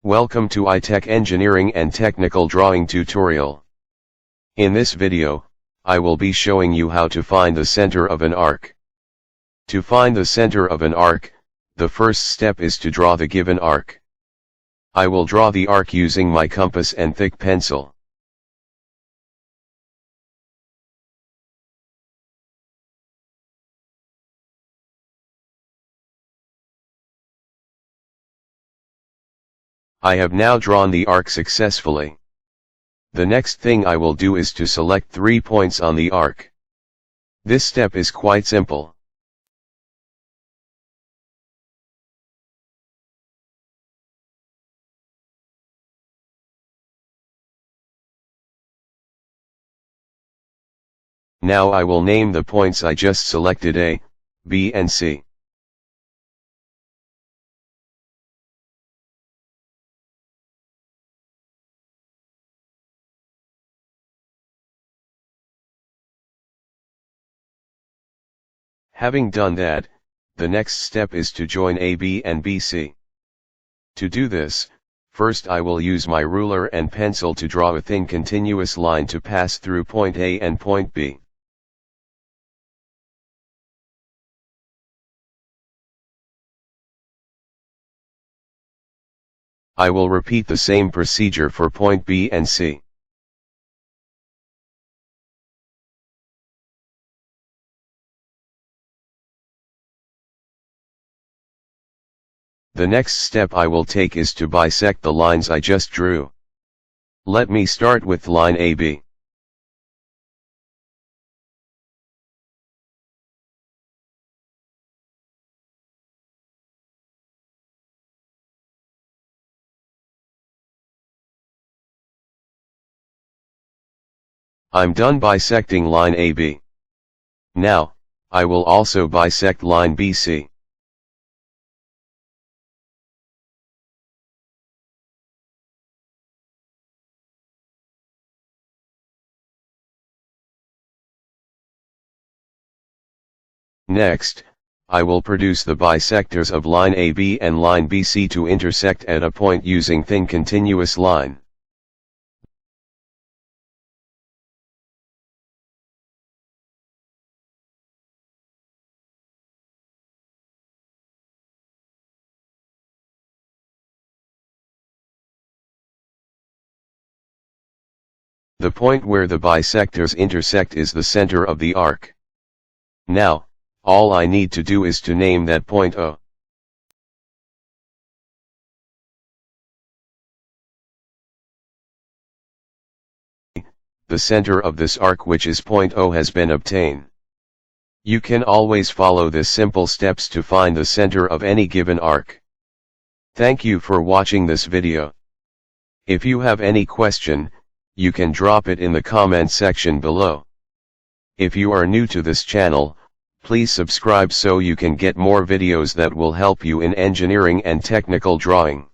Welcome to iTech Engineering and Technical Drawing Tutorial. In this video, I will be showing you how to find the center of an arc. To find the center of an arc, the first step is to draw the given arc. I will draw the arc using my compass and thick pencil. I have now drawn the arc successfully. The next thing I will do is to select 3 points on the arc. This step is quite simple. Now I will name the points I just selected A, B and C. Having done that, the next step is to join AB and BC. To do this, first I will use my ruler and pencil to draw a thin continuous line to pass through point A and point B. I will repeat the same procedure for point B and C. The next step I will take is to bisect the lines I just drew. Let me start with line AB. I'm done bisecting line AB. Now, I will also bisect line BC. Next, I will produce the bisectors of line AB and line BC to intersect at a point using thin continuous line. The point where the bisectors intersect is the center of the arc. Now, all I need to do is to name that point O. The center of this arc, which is point O, has been obtained. You can always follow the simple steps to find the center of any given arc. Thank you for watching this video. If you have any question, you can drop it in the comment section below. If you are new to this channel, please subscribe so you can get more videos that will help you in engineering and technical drawing.